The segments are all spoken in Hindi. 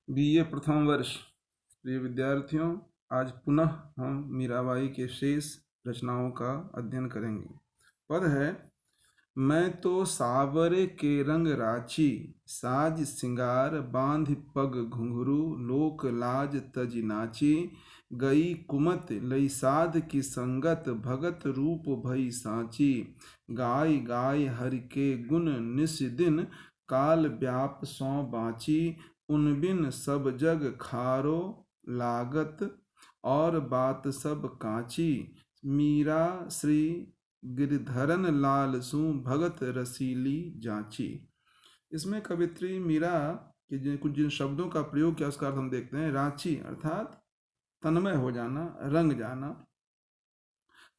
बीए प्रथम वर्ष प्रिय विद्यार्थियों, आज पुनः हम मीराबाई के शेष रचनाओं का अध्ययन करेंगे। पद है, मैं तो सावरे के रंग राची, साज सिंगार बांध पग घुंघरू, लोक लाज तज नाची, गई कुमत लई साध की संगत, भगत रूप भई सांची, गाय गाय हरि के गुण निस दिन, काल व्याप सौ बाँची, उन बिन सब जग खारो लागत, और बात सब कांची, मीरा श्री गिरधरन लाल सु भगत रसीली जांची। इसमें कवित्री मीरा के जिन शब्दों का प्रयोग किया उसका अर्थ हम देखते हैं। रांची अर्थात तन्मय हो जाना, रंग जाना।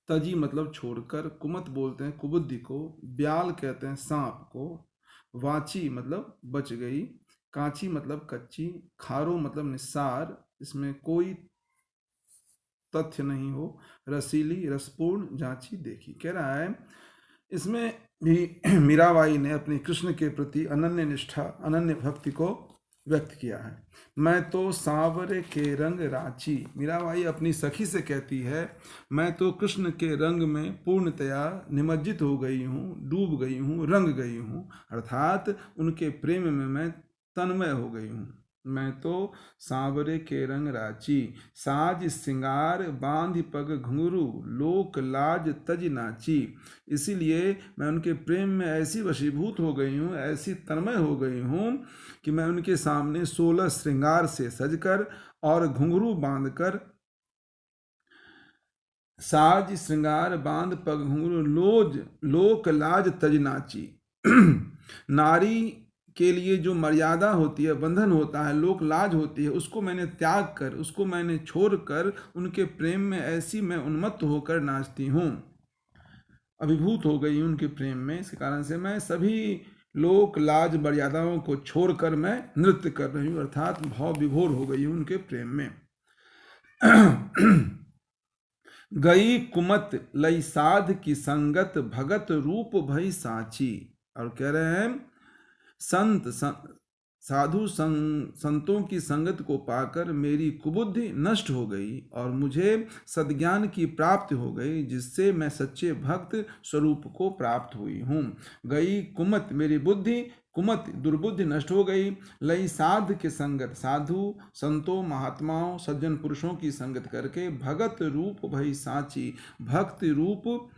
तजी मतलब छोड़कर, कुमत बोलते हैं कुबुद्धि को, ब्याल कहते हैं सांप को, वाची मतलब बच गई, कांची मतलब कच्ची, खारो मतलब निस्सार, इसमें कोई तथ्य नहीं हो, रसीली रसपूर्ण जांची देखी। कह रहा है इसमें भी मीराबाई ने अपनी कृष्ण के प्रति अनन्य निष्ठा, अनन्य भक्ति को व्यक्त किया है। मैं तो सांवरे के रंग रांची, मीराबाई अपनी सखी से कहती है, मैं तो कृष्ण के रंग में पूर्णतया निमज्जित हो गई हूँ, डूब गई हूँ, रंग गई हूँ, अर्थात उनके प्रेम में मैं तन्मय हो गई हूँ। मैं तो सांवरे के रंग राची, साज सिंगार बांध पग घुंघरू, लोक लाज तज नाची। इसीलिए मैं उनके प्रेम में ऐसी वशीभूत हो गई हूँ, ऐसी तन्मय हो गई हूँ कि मैं उनके सामने 16 श्रृंगार से सजकर और घुंघरू बांधकर, साज श्रृंगार बांध पग घुंघरू, लोक लाज तज नाची। नारी के लिए जो मर्यादा होती है, बंधन होता है, लोक लाज होती है, उसको मैंने त्याग कर, उसको मैंने छोड़कर उनके प्रेम में ऐसी मैं उन्मत्त होकर नाचती हूँ, अभिभूत हो गई हूँ उनके प्रेम में। इसके कारण से मैं सभी लोक लाज मर्यादाओं को छोड़कर मैं नृत्य कर रही हूँ, अर्थात भाव विभोर हो गई हूँ उनके प्रेम में। गई कुमत लई साध की संगत, भगत रूप भई सांची। और कह रहे हैं साधु संतों की संगत को पाकर मेरी कुबुद्धि नष्ट हो गई और मुझे सद्ज्ञान की प्राप्ति हो गई, जिससे मैं सच्चे भक्त स्वरूप को प्राप्त हुई हूँ। गई कुमत, मेरी बुद्धि कुमत दुर्बुद्धि नष्ट हो गई, लई साध के संगत, साधु संतों महात्माओं सज्जन पुरुषों की संगत करके, भगत रूप भई सांची, भक्ति रूप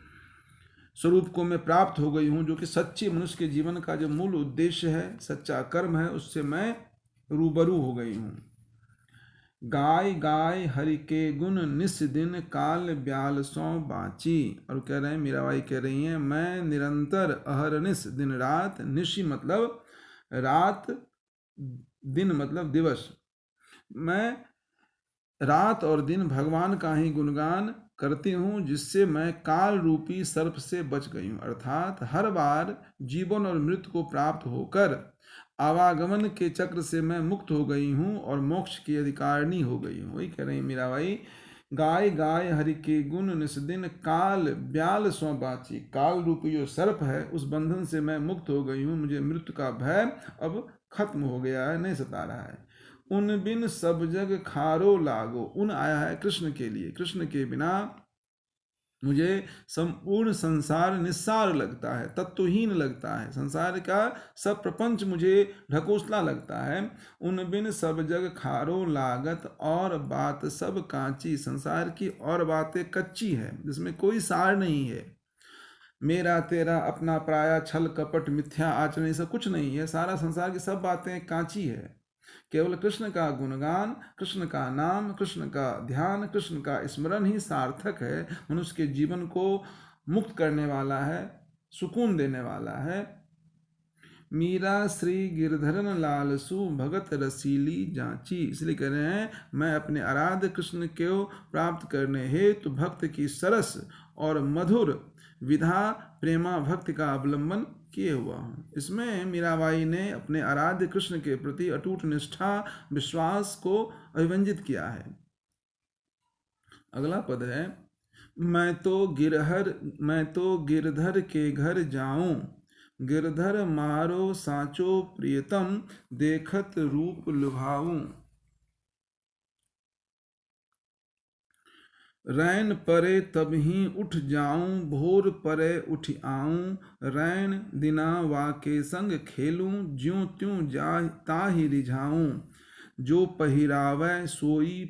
स्वरूप को मैं प्राप्त हो गई हूँ, जो कि सच्चे मनुष्य के जीवन का जो मूल उद्देश्य है, सच्चा कर्म है, उससे मैं रूबरू हो गई हूँ। गाय गाय हरि के गुण निस दिन, काल ब्याल सौ बाँची। और कह रहे हैं, मीराबाई कह रही हैं, मैं निरंतर अहरनिश दिन रात, निशी मतलब रात, दिन मतलब दिवस, मैं रात और दिन भगवान का ही गुणगान करती हूँ, जिससे मैं काल रूपी सर्प से बच गई हूँ, अर्थात हर बार जीवन और मृत्यु को प्राप्त होकर आवागमन के चक्र से मैं मुक्त हो गई हूँ और मोक्ष की अधिकारिणी हो गई हूँ। वही कह रही मीराबाई, गाय गाय हरि के गुण निस्दिन, काल ब्याल सौ बाची। काल रूपी जो सर्प है उस बंधन से मैं मुक्त हो गई हूँ, मुझे मृत्यु का भय अब खत्म हो गया है, नहीं सता रहा है। उन बिन सब जग खारो लागो, उन आया है कृष्ण के लिए, कृष्ण के बिना मुझे संपूर्ण संसार निस्सार लगता है, तत्वहीन लगता है, संसार का सब प्रपंच मुझे ढकोसला लगता है। उन बिन सब जग खारो लागत, और बात सब कांची, संसार की और बातें कच्ची है, जिसमें कोई सार नहीं है। मेरा तेरा अपना पराया, छल कपट मिथ्या आचरण, ये सब कुछ नहीं है, सारा संसार की सब बातें कांची है। केवल कृष्ण का गुणगान, कृष्ण का नाम, कृष्ण का ध्यान, कृष्ण का स्मरण ही सार्थक है, मनुष्य के जीवन को मुक्त करने वाला है, सुकून देने वाला है। मीरा श्री गिरधरन लाल सु भगत रसीली जांची। इसलिए कह रहे हैं, मैं अपने आराध्य कृष्ण को प्राप्त करने हेतु भक्त की सरस और मधुर विधा प्रेमा भक्ति का अवलंबन किए हुआ हूँ। इसमें मीराबाई ने अपने आराध्य कृष्ण के प्रति अटूट निष्ठा विश्वास को अभिव्यंजित किया है। अगला पद है, मैं तो गिरधर के घर जाऊं, गिरधर मारो साचो प्रियतम, देखत रूप लुभाऊं। रैन परे तब ही उठ जाऊं, भोर परे उठ आऊं। रैन दिना वाके संग खेलूं, ज्यों त्यों जा ताहि रिझाऊं। जो पहिरावै सोई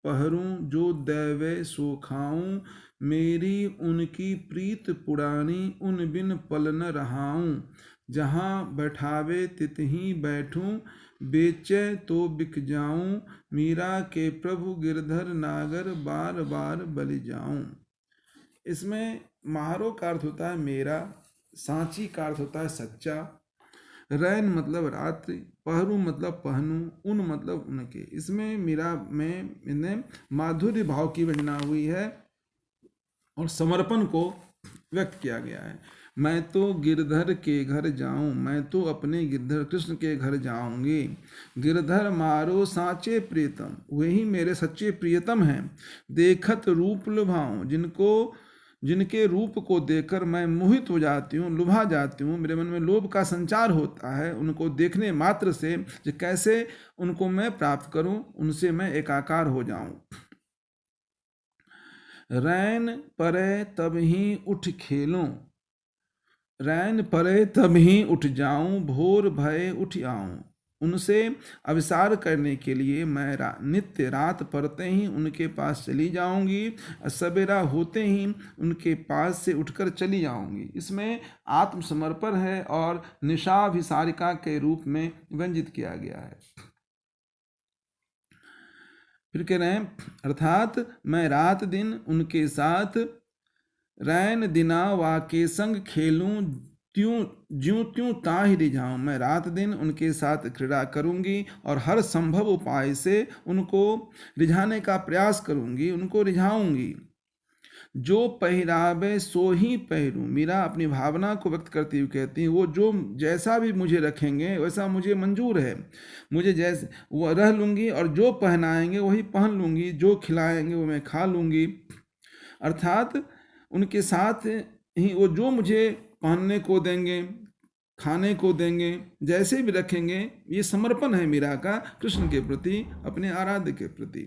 पहरूं, जो दैवे सो खाऊं। मेरी उनकी प्रीत पुरानी, उन बिन पल न रहाऊं। जहाँ बैठावे तितहीं बैठूं, बेचे तो बिक जाऊं। मीरा के प्रभु गिरधर नागर, बार बार बलि जाऊं। इसमें मारो का अर्थ होता है मेरा, सांची का अर्थ होता है सच्चा, रैन मतलब रात्रि, पहरू मतलब पहनू, उन मतलब उनके। इसमें मीरा में इन्हें माधुर्य भाव की वंदना हुई है और समर्पण को व्यक्त किया गया है। मैं तो गिरधर के घर जाऊं, मैं तो अपने गिरधर कृष्ण के घर जाऊंगी। गिरधर मारो साचे प्रियतम, वही मेरे सच्चे प्रियतम हैं। देखत रूप लुभाऊं, जिनके रूप को देखकर मैं मोहित हो जाती हूँ, लुभा जाती हूँ, मेरे मन में लोभ का संचार होता है उनको देखने मात्र से, कि कैसे उनको मैं प्राप्त करूं, उनसे मैं एकाकार हो जाऊं। रैन परे तब ही उठ खेलूं, रैन परे तब ही उठ जाऊं। भोर भय उठ आऊं। उनसे अभिसार करने के लिए मैं नित्य रात पड़ते ही उनके पास चली जाऊंगी, सवेरा होते ही उनके पास से उठकर चली जाऊंगी। इसमें आत्मसमर्पण है और निशाभिसारिका के रूप में व्यंजित किया गया है। फिर कह रहे हैं, अर्थात मैं रात दिन उनके साथ रैन दिना वाके संग खेलूं, त्यों ज्यों त्यों ताहि रिझाऊं। मैं रात दिन उनके साथ क्रीड़ा करूंगी और हर संभव उपाय से उनको रिझाने का प्रयास करूंगी, उनको रिझाऊंगी। जो पहिरावे सो ही पहरूं, मीरा अपनी भावना को व्यक्त करती हुई कहती है, वो जो जैसा भी मुझे रखेंगे वैसा मुझे मंजूर है। मुझे जैसे वो रह लूंगी और जो पहनाएंगे वही पहन लूंगी, जो खिलाएंगे वो मैं खा लूंगी। अर्थात उनके साथ ही वो जो मुझे पहनने को देंगे, खाने को देंगे, जैसे भी रखेंगे, ये समर्पण है मीरा का कृष्ण के प्रति, अपने आराध्य के प्रति।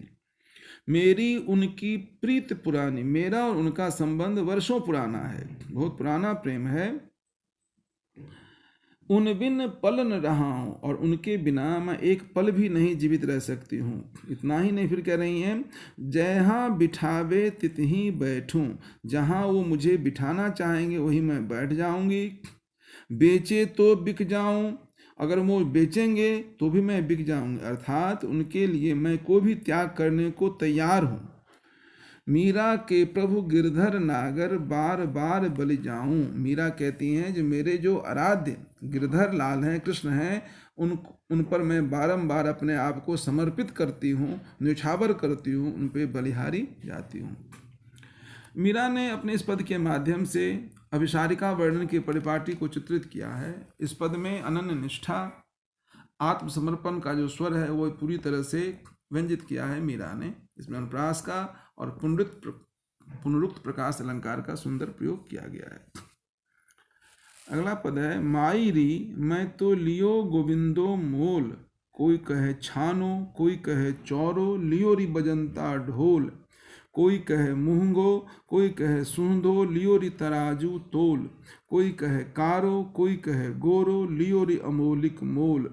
मेरी उनकी प्रीत पुरानी, मेरा और उनका संबंध वर्षों पुराना है, बहुत पुराना प्रेम है। उन बिन पल न रहा हूं, और उनके बिना मैं एक पल भी नहीं जीवित रह सकती हूँ। इतना ही नहीं, फिर कह रही हैं, जहाँ बिठावे तितहीं बैठूं, जहाँ वो मुझे बिठाना चाहेंगे वही मैं बैठ जाऊंगी। बेचे तो बिक जाऊं, अगर वो बेचेंगे तो भी मैं बिक जाऊंगी, अर्थात उनके लिए मैं कोई भी त्याग करने को तैयार हूं। मीरा के प्रभु गिरधर नागर, बार बार बलि जाऊं। मीरा कहती हैं, जो मेरे जो आराध्य गिरधर लाल हैं, कृष्ण हैं, उन पर मैं बारंबार अपने आप को समर्पित करती हूँ, न्यौछावर करती हूँ, उन पर बलिहारी जाती हूँ। मीरा ने अपने इस पद के माध्यम से अभिसारिका वर्णन की परिपाटी को चित्रित किया है। इस पद में अनन्य निष्ठा, आत्मसमर्पण का जो स्वर है वो पूरी तरह से व्यंजित किया है मीरा ने। इसमें अनुप्रास का और पुनरुक्त प्रकाश अलंकार का सुंदर प्रयोग किया गया है। अगला पद है, माई री मैं तो लियो गोविंदो मोल, कोई कहे छानो कोई कहे चौरो, लियो री बजंता ढोल। कोई कहे मुहंगो कोई कहे सुंदो, लियो री तराजू तोल। कोई कहे कारो कोई कहे गोरो, लियो री अमोलिक मोल।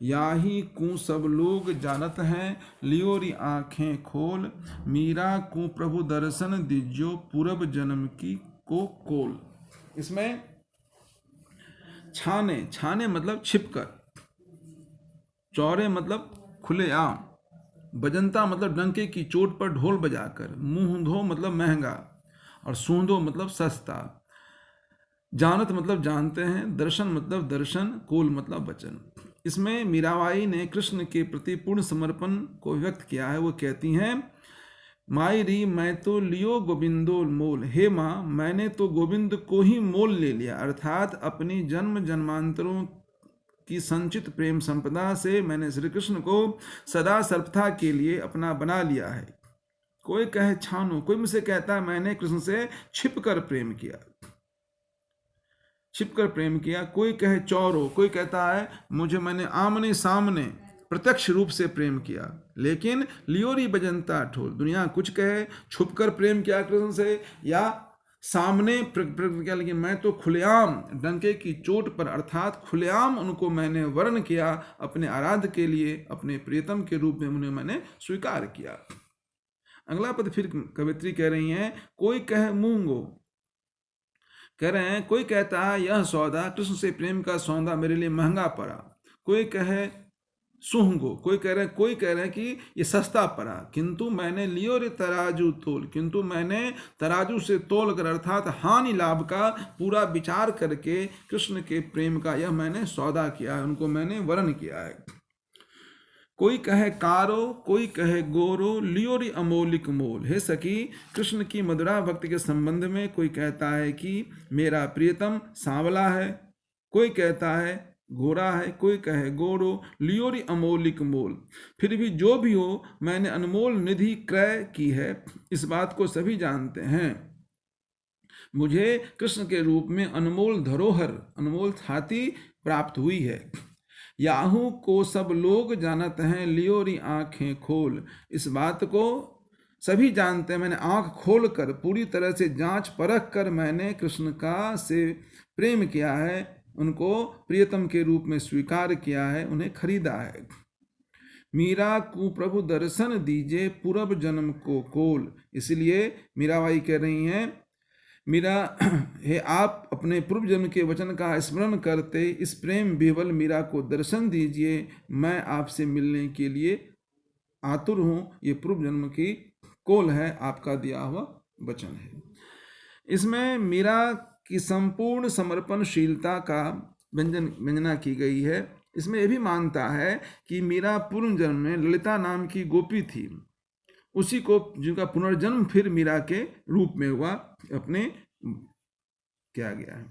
याही को सब लोग जानत हैं, लियो री आंखें खोल। मीरा को प्रभु दर्शन दिज्यो, पूरब जन्म की को कोल। इसमें छाने, छाने मतलब छिपकर, चौरे मतलब खुले आम, बजंता मतलब डंके की चोट पर ढोल बजाकर, मुंह धो मतलब महंगा, और सूंदो मतलब सस्ता। जानत मतलब जानते हैं, दर्शन मतलब दर्शन, कोल मतलब वचन। इसमें मीराबाई ने कृष्ण के प्रति पूर्ण समर्पण को व्यक्त किया है। वो कहती हैं, माई री मैं तो लियो गोविंदो मोल, हे माँ मैंने तो गोविंद को ही मोल ले लिया, अर्थात अपनी जन्म जन्मांतरों की संचित प्रेम संपदा से मैंने श्री कृष्ण को सदा सर्वथा के लिए अपना बना लिया है। कोई कहे छानो, कोई मुझसे कहता है मैंने कृष्ण से छिपकर प्रेम किया। छिपकर प्रेम किया। कोई कहे चौरो, कोई कहता है मुझे मैंने आमने सामने प्रत्यक्ष रूप से प्रेम किया। लेकिन लियोरी बजंता ठोल, दुनिया कुछ कहे छुपकर प्रेम किया कृष्ण से या सामने किया, लेकिन मैं तो खुलेआम डंके की चोट पर अर्थात खुलेआम उनको मैंने वर्ण किया, अपने आराध्य के लिए, अपने प्रियतम के रूप में उन्हें मैंने स्वीकार किया। अगला पद फिर कवित्री कह रही हैं, कोई कहे मूंगो, कह रहे हैं कोई कहता है यह सौदा कृष्ण से प्रेम का सौदा मेरे लिए महंगा पड़ा। कोई कहे सुहंगो, कोई कह रहे हैं कि ये सस्ता पड़ा। किंतु मैंने लियो रे तराजू तोल, किंतु मैंने तराजू से तोल कर अर्थात हानि लाभ का पूरा विचार करके कृष्ण के प्रेम का यह मैंने सौदा किया है, उनको मैंने वर्ण किया है। कोई कहे कारो, कोई कहे गोरो, लियोरी अमोलिक मोल। हे सखी, कृष्ण की मधुरा भक्ति के संबंध में कोई कहता है कि मेरा प्रियतम सांवला है, कोई कहता है गोरा है, कोई कहे गोरो, लियोरी अमोलिक मोल। फिर भी जो भी हो, मैंने अनमोल निधि क्रय की है, इस बात को सभी जानते हैं। मुझे कृष्ण के रूप में अनमोल धरोहर, अनमोल छाती प्राप्त हुई है। याहू को सब लोग जानत हैं, लियोरी आंखें खोल। इस बात को सभी जानते हैं, मैंने आंख खोल कर पूरी तरह से जांच परख कर मैंने कृष्ण का से प्रेम किया है, उनको प्रियतम के रूप में स्वीकार किया है, उन्हें खरीदा है। मीरा को प्रभु दर्शन दीजिए, पूर्व जन्म को कोल। इसलिए मीराबाई कह रही हैं, मीरा हे आप अपने पूर्व जन्म के वचन का स्मरण करते इस प्रेम विवल मीरा को दर्शन दीजिए, मैं आपसे मिलने के लिए आतुर हूँ। ये पूर्व जन्म की कोल है, आपका दिया हुआ वचन है। इसमें मीरा की संपूर्ण समर्पणशीलता का व्यंजना की गई है। इसमें यह भी मानता है कि मीरा पूर्व जन्म में ललिता नाम की गोपी थी, उसी को जिनका पुनर्जन्म फिर मीरा के रूप में हुआ, अपने किया गया है।